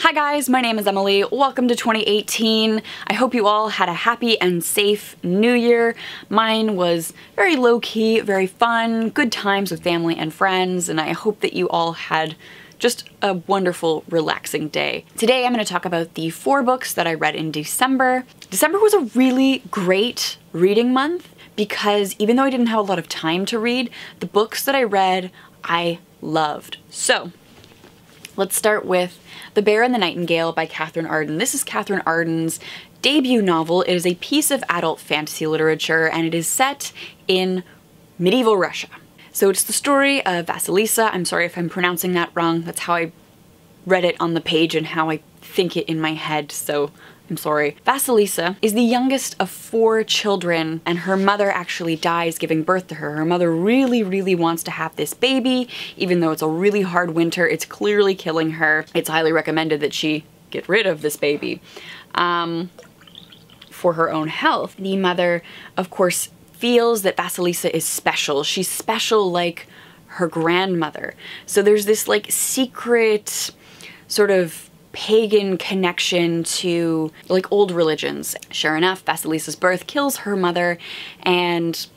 Hi guys, my name is Emily. Welcome to 2018. I hope you all had a happy and safe new year. Mine was very low-key, very fun, good times with family and friends, and I hope that you all had just a wonderful, relaxing day. Today I'm going to talk about the 4 books that I read in December. December was a really great reading month because even though I didn't have a lot of time to read, the books that I read I loved. So let's start with The Bear and the Nightingale by Katherine Arden. This is Katherine Arden's debut novel. It is a piece of adult fantasy literature and it is set in medieval Russia. So it's the story of Vasilisa. I'm sorry if I'm pronouncing that wrong. That's how I read it on the page and how I think it in my head, so I'm sorry. Vasilisa is the youngest of 4 children and her mother actually dies giving birth to her. Her mother really wants to have this baby, even though it's a really hard winter. It's clearly killing her. It's highly recommended that she get rid of this baby for her own health. The mother, of course, feels that Vasilisa is special. She's special like her grandmother. So there's this like secret sort of pagan connection to like old religions. Sure enough, Vasilisa's birth kills her mother and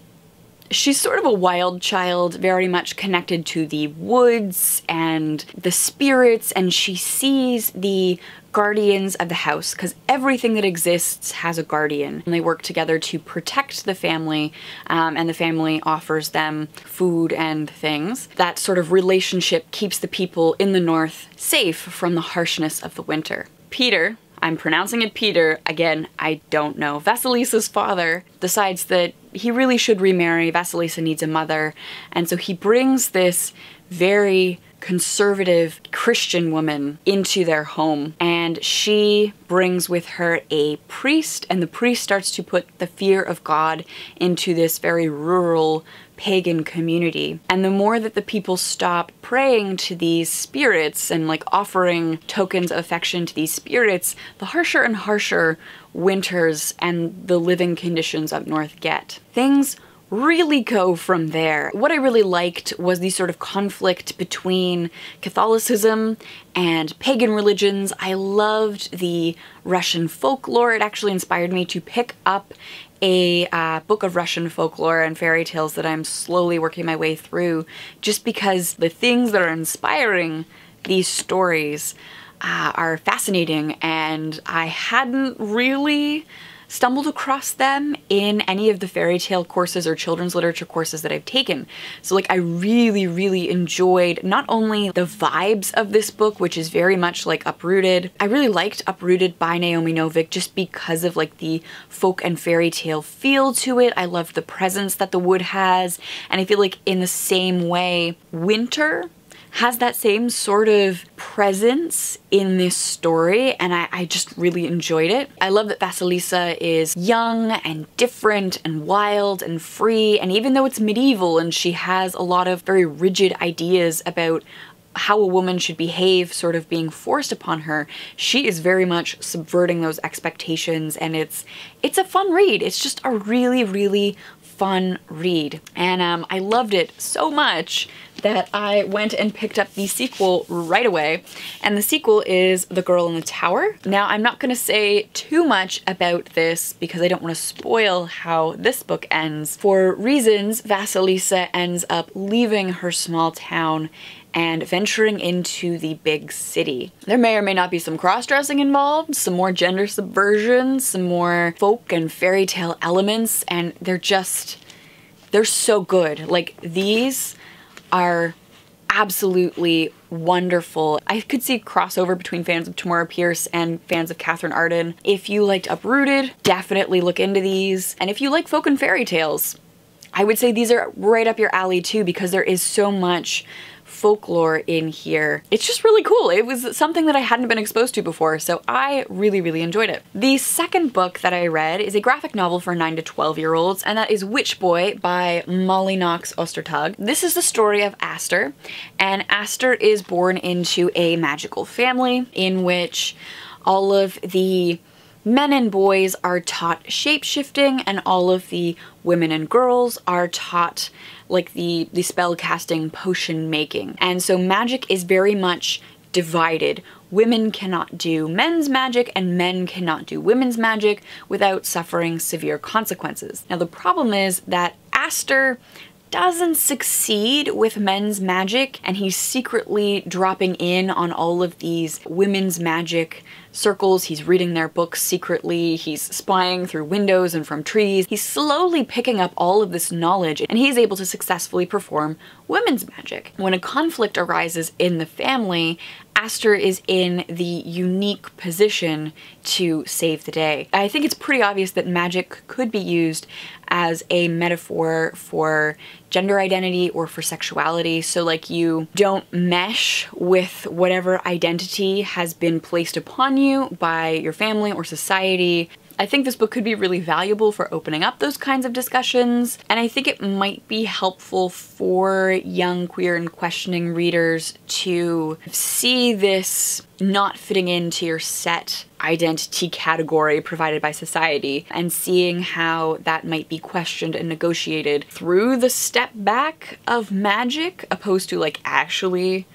she's sort of a wild child, very much connected to the woods and the spirits, and she sees the guardians of the house because everything that exists has a guardian. And they work together to protect the family and the family offers them food and things. That sort of relationship keeps the people in the north safe from the harshness of the winter. Peter, I'm pronouncing it Peter, again, I don't know. Vasilisa's father decides that he really should remarry. Vasilisa needs a mother, and so he brings this very conservative Christian woman into their home, and she brings with her a priest, and the priest starts to put the fear of God into this very rural pagan community. And the more that the people stop praying to these spirits and like offering tokens of affection to these spirits, the harsher and harsher winters and the living conditions up north get. Things really go from there. What I really liked was the sort of conflict between Catholicism and pagan religions. I loved the Russian folklore. It actually inspired me to pick up a book of Russian folklore and fairy tales that I'm slowly working my way through, just because the things that are inspiring these stories are fascinating, and I hadn't really stumbled across them in any of the fairy tale courses or children's literature courses that I've taken. So like I really enjoyed not only the vibes of this book, which is very much like Uprooted. I really liked Uprooted by Naomi Novik just because of like the folk and fairy tale feel to it. I loved the presence that the wood has, and I feel like in the same way, winter has that same sort of presence in this story, and I just really enjoyed it. I love that Vasilisa is young and different and wild and free, and even though it's medieval and she has a lot of very rigid ideas about how a woman should behave sort of being forced upon her, she is very much subverting those expectations, and it's a fun read. It's just a really fun read, and I loved it so much that I went and picked up the sequel right away, and the sequel is The Girl in the Tower. Now, I'm not going to say too much about this because I don't want to spoil how this book ends. For reasons, Vasilisa ends up leaving her small town and venturing into the big city. There may or may not be some cross-dressing involved, some more gender subversion, some more folk and fairy tale elements, and they're so good. Like, these are absolutely wonderful. I could see crossover between fans of Tamora Pierce and fans of Katherine Arden. If you liked Uprooted, definitely look into these. And if you like folk and fairy tales, I would say these are right up your alley too, because there is so much folklore in here. It's just really cool. It was something that I hadn't been exposed to before, so I really enjoyed it. The second book that I read is a graphic novel for 9 to 12-year-olds, and that is Witch Boy by Molly Knox Ostertag. This is the story of Aster, and Aster is born into a magical family in which all of the men and boys are taught shape-shifting, and all of the women and girls are taught like the spell casting, potion making. And so magic is very much divided. women cannot do men's magic and men cannot do women's magic without suffering severe consequences. Now the problem is that Aster doesn't succeed with men's magic, and he's secretly dropping in on all of these women's magic circles. He's reading their books secretly, he's spying through windows and from trees. He's slowly picking up all of this knowledge, and he's able to successfully perform women's magic. When a conflict arises in the family, Aster is in the unique position to save the day. I think it's pretty obvious that magic could be used as a metaphor for gender identity or for sexuality. So like, you don't mesh with whatever identity has been placed upon you by your family or society. I think this book could be really valuable for opening up those kinds of discussions, and I think it might be helpful for young queer and questioning readers to see this not fitting into your set identity category provided by society, and seeing how that might be questioned and negotiated through the step back of magic opposed to like actually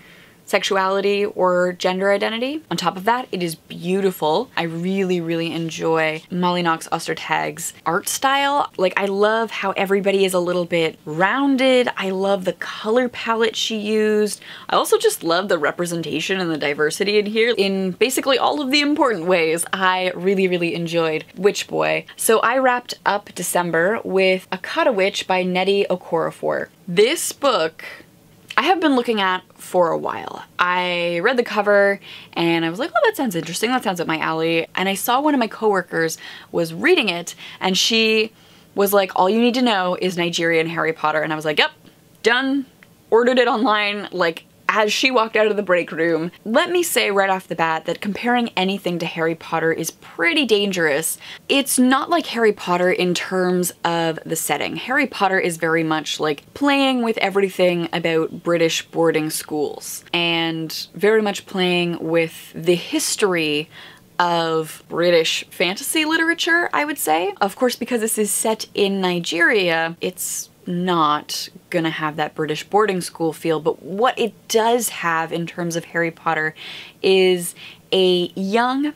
sexuality or gender identity. On top of that, it is beautiful. I really, really enjoy Molly Knox Ostertag's art style. Like, I love how everybody is a little bit rounded. I love the color palette she used. I also just love the representation and the diversity in here in basically all of the important ways. I really, really enjoyed Witch Boy. So I wrapped up December with Akata Witch by Nnedi Okorafor. This book I have been looking at for a while. I read the cover and I was like, oh, that sounds interesting, that sounds up my alley. And I saw one of my coworkers was reading it, and she was like, all you need to know is Nigerian Harry Potter. And I was like, yep, done. Ordered it online, like, as she walked out of the break room. Let me say right off the bat that comparing anything to Harry Potter is pretty dangerous. It's not like Harry Potter in terms of the setting. Harry Potter is very much like playing with everything about British boarding schools, and very much playing with the history of British fantasy literature, I would say. Of course, because this is set in Nigeria, it's not gonna have that British boarding school feel, but what it does have in terms of Harry Potter is a young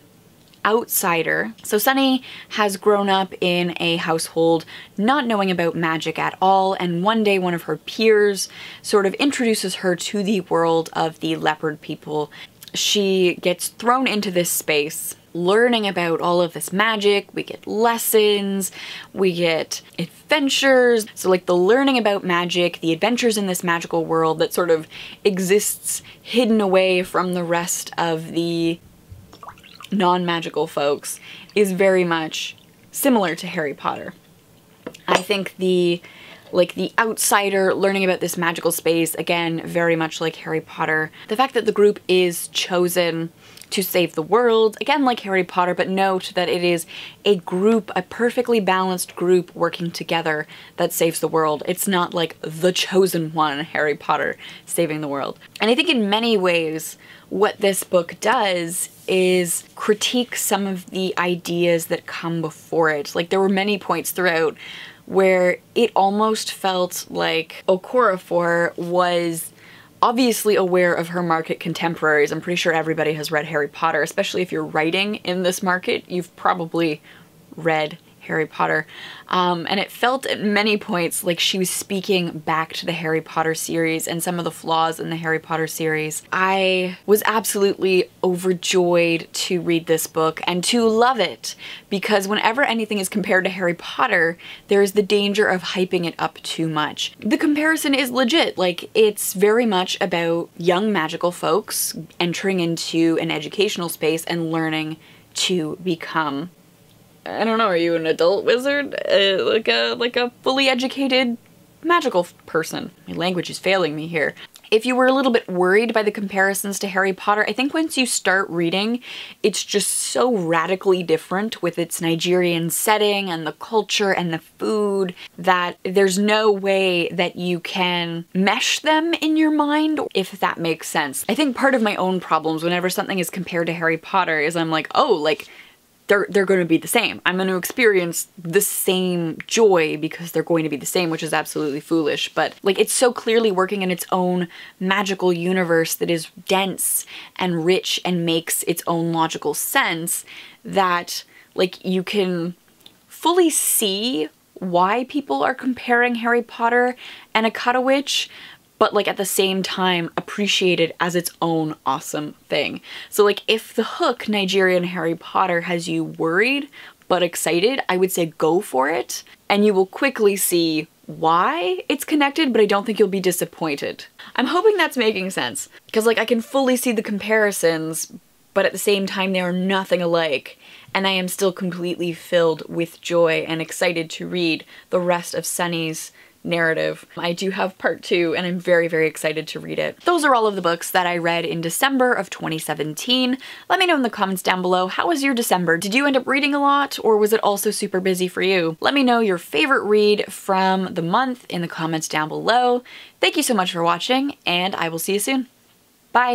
outsider. So Sunny has grown up in a household not knowing about magic at all, and one day one of her peers sort of introduces her to the world of the leopard people. She gets thrown into this space, learning about all of this magic. We get lessons, we get adventures. So like the learning about magic, the adventures in this magical world that sort of exists hidden away from the rest of the non-magical folks is very much similar to Harry Potter. I think the outsider learning about this magical space, again, very much like Harry Potter. The fact that the group is chosen to save the world, again like Harry Potter, but note that it is a group, a perfectly balanced group working together that saves the world. It's not like the chosen one, Harry Potter, saving the world. And I think in many ways what this book does is critique some of the ideas that come before it. Like, there were many points throughout where it almost felt like Okorafor was obviously aware of her market contemporaries. I'm pretty sure everybody has read Harry Potter, especially if you're writing in this market, you've probably read Harry Potter. And it felt at many points like she was speaking back to the Harry Potter series and some of the flaws in the Harry Potter series. I was absolutely overjoyed to read this book and to love it, because whenever anything is compared to Harry Potter, there is the danger of hyping it up too much. The comparison is legit. Like, it's very much about young magical folks entering into an educational space and learning to become, I don't know, are you an adult wizard? Like a fully educated magical person. My language is failing me here. If you were a little bit worried by the comparisons to Harry Potter, I think once you start reading, it's just so radically different with its Nigerian setting and the culture and the food that there's no way that you can mesh them in your mind, if that makes sense. I think part of my own problems whenever something is compared to Harry Potter is I'm like, oh, like, they're going to be the same. I'm going to experience the same joy because they're going to be the same, which is absolutely foolish. But like, it's so clearly working in its own magical universe that is dense and rich and makes its own logical sense that like you can fully see why people are comparing Harry Potter and Akata Witch, but like at the same time appreciate it as its own awesome thing. So like if the hook Nigerian Harry Potter has you worried but excited, I would say go for it, and you will quickly see why it's connected, but I don't think you'll be disappointed. I'm hoping that's making sense, because like I can fully see the comparisons, but at the same time they are nothing alike, and I am still completely filled with joy and excited to read the rest of Sunny's narrative. I do have part 2 and I'm very, very excited to read it. Those are all of the books that I read in December of 2017. Let me know in the comments down below, how was your December? Did you end up reading a lot, or was it also super busy for you? Let me know your favorite read from the month in the comments down below. Thank you so much for watching, and I will see you soon. Bye!